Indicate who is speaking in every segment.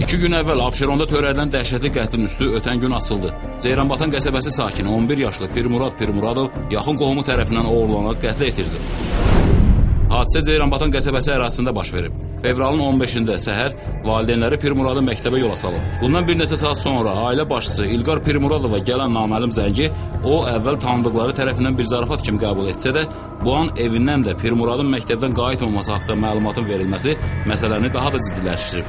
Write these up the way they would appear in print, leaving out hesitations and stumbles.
Speaker 1: 2 gün əvvəl Abşeronda törədilən dəhşətli qətlin üstü ötən gün açıldı. Ceyranbatan qəsəbəsi sakini 11 yaşlı Pirmurad Pirmuradov yaxın qohumu tərəfindən oğurlanaraq qətlə yetirilib. Hadisə Ceyranbatan qəsəbəsi ərazisində baş verib. Fevralın 15-də səhər valideynləri Pirmuradı məktəbə yola salıb. Bundan bir neçə saat sonra ailə başçısı İlqar Pirmuradova gələn naməlum zəngi o əvvəl tanıdıqları tərəfindən bir zarafat kimi qəbul etsə də, bu an evindən də Pirmuradın məktəbdən qayıtmaması haqqında məlumatın verilməsi məsələni daha da ciddiləşdirib.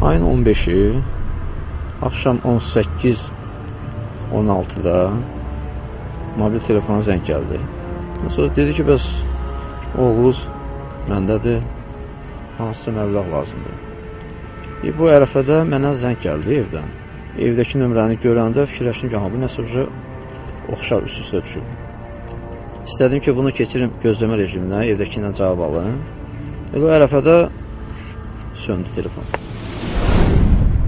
Speaker 2: Ayın 15-i axşam 18:16-da mobil telefona zəng gəldi. Sonra dedi ki, bəs oğlunuz məndədir, hansısa məbləğ lazımdır. Bu ərəfədə mənə zəng gəldi evdən. Evdəki nömrəni görəndə fikirləşdim ki, bu nəsə oxşar üst-üstə düşüb. İstədim ki, bunu keçirim gözləmə rejiminə, evdəkindən cavab alın. O ərəfədə söndü telefon.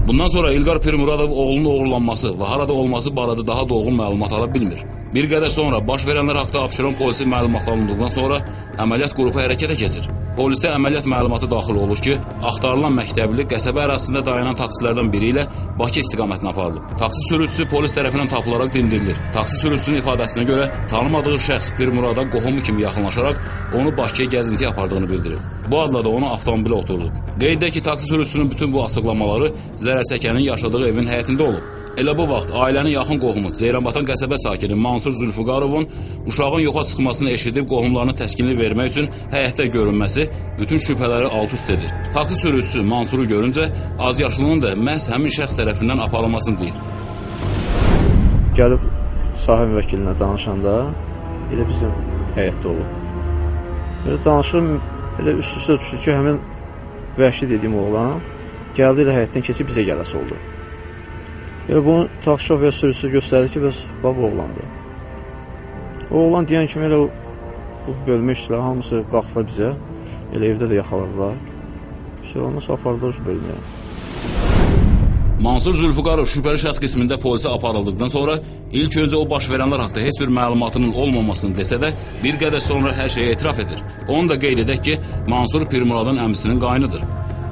Speaker 1: Bundan sonra İlqar Pirmuradov oğlunun oğurlanması və harada olması barədə daha dolğun məlumat ala bilmir. Bir qədər sonra baş verənlər haqda Abşeron polisi məlumatlandırdıqdan sonra əməliyyat qrupu hərəkətə keçir. Polisə əməliyyat məlumatı daxil olur ki, axtarılan məktəbli qəsəbə ərazisində dayanan taksilərdən biri ilə Bakı istiqamətinə aparılıb. Taksi sürücüsü polis tərəfindən tapılaraq dindirilir. Taksi sürücüsünün ifadəsinə görə tanımadığı şəxs Pirmurada qohumu kimi yaxınlaşaraq onu Bakıya gəzintiyə apardığını bildirir. Bu adla da onu avtomobilə oturdub. Qeyd edək ki, taksi sürücüsünün bütün bu açıqlamaları zərərçəkənin yaşadığı evin həyətində olub. Elə bu vaxt ailənin yaxın qohumu Ceyranbatan qəsəbə sakini Mansur Zülfüqarovun uşağın yoxa çıxmasını eşidib qohumlarını təskinlik vermək üçün həyətdə görünməsi bütün şübhələri alt-üst edir. Taksi sürücüsü Mansuru görüncə azyaşlının da məhz həmin şəxs tərəfindən aparılmasını deyir.
Speaker 2: Gəlib sahib vəkilinə danışanda elə bizim həyətdə olub. Belə danışım elə üst-üstə düşdü ki, həmin vəhşi dediyim oğlan gəldi elə həyətdən keçib bizə gələsi oldu. Elə bunu taksi şoför sürücüsü göstərdi ki, bəs baba oğlandır. O oğlan deyən kimi elə bölmə işçilər hamısı qalxdılar bizə. Elə evdə də yaxaladılar. Ondan apardılar bölməyə.
Speaker 1: Mansur Zülfüqarov şübhəli şəxs qismində polisə aparıldıqdan sonra ilk öncə o baş verənlər haqda heç bir məlumatının olmamasını desə də bir qədər sonra hər şeyə etiraf edir. Onu da qeyd edək ki, Mansur Pirmuradın əmisinin qaynıdır.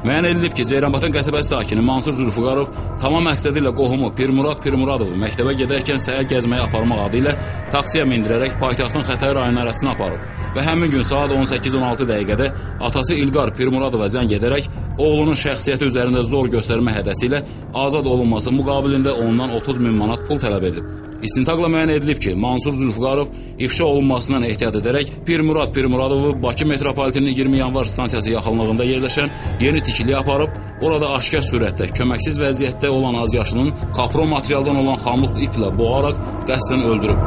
Speaker 1: Müəyyən edilib ki, Ceyranbatan qəsəbəsi sakini Mansur Zülfüqarov tamam məqsədi ilə qohumu Pirmurad Pirmuradovu məktəbə gedərkən səhər gəzməyə aparmaq adı ilə taksiyə mindirərək paytaxtın Xətai rayonu ərazisinə aparıb və həmin gün saat 18:16 dəqiqədə atası İlqar Pirmuradova zəng edərək oğlunun şəxsiyyəti üzərində zor göstərmə hədəsi ilə azad olunması müqabilində ondan 30.000 manat pul tələb edib. İstintaqla müəyyən edilib ki, Mansur Zülfüqarov ifşa olunmasından ehtiyat edərək Pirmurad Pirmuradovu Bakı metropolitenin 20 yanvar stansiyası yaxınlığında yerləşən yeni tikiliyə aparıb, orada aşkar sürətdə, köməksiz vəziyyətdə olan azyaşlının kapron materialdan olan xamlıq iplə boğaraq qəsdən öldürüb.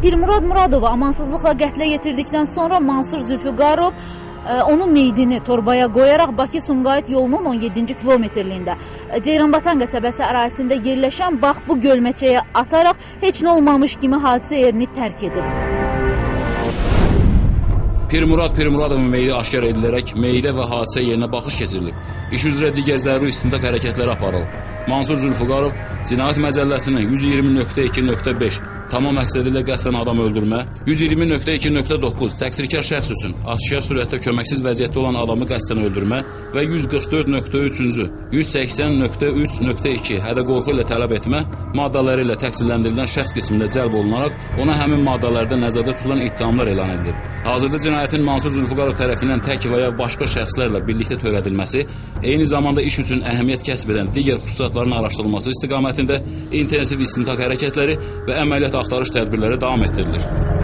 Speaker 3: Pirmurad Muradovu amansızlıqla qətlə yetirdikdən sonra Mansur Zülfüqarov onun meydini torbaya qoyaraq Bakı-Sumqayıt yolunun 17-ci kilometrliyində Ceyranbatan qəsəbəsi ərazisində yerləşən bax bu gölməçəyə ataraq heç nə olmamış kimi hadisə yerini tərk edib.
Speaker 1: Pirmurad Pirmuradovun meyidi aşkar edilərək meyidə və hadisə yerinə baxış keçirilib. İş üzrə digər zəruri istintaq hərəkətləri aparılıb. Mansur Zülfüqarov Cinayət Məcəlləsinin 120.2.5 tamam məqsədi ilə qəsdən adam öldürmə, 120.2.9 təqsirkar şəxs üçün aşkar sürətdə köməksiz vəziyyətdə olan adamı qəsdən öldürmə və 144.3-cü, 180.3.2 hədə-qorxu ilə tələb etmə maddaları ilə təqsirləndirilən şəxs qismində cəlb olunaraq ona həmin maddalərdə nəzərdə tutulan ittihamlar elan edilib. Hazırda cinayətin Mansur Zülfüqarov tərəfindən tək və ya başqa şəxslərlə birlikdə törədilməsi, eyni zamanda iş üçün əhəmiyyət kəsb edən digər xüsusiyyətlərin araşdırılması istiqamətində intensiv istintaq hərəkətləri və əməliyyat axtarış tədbirləri davam etdirilir.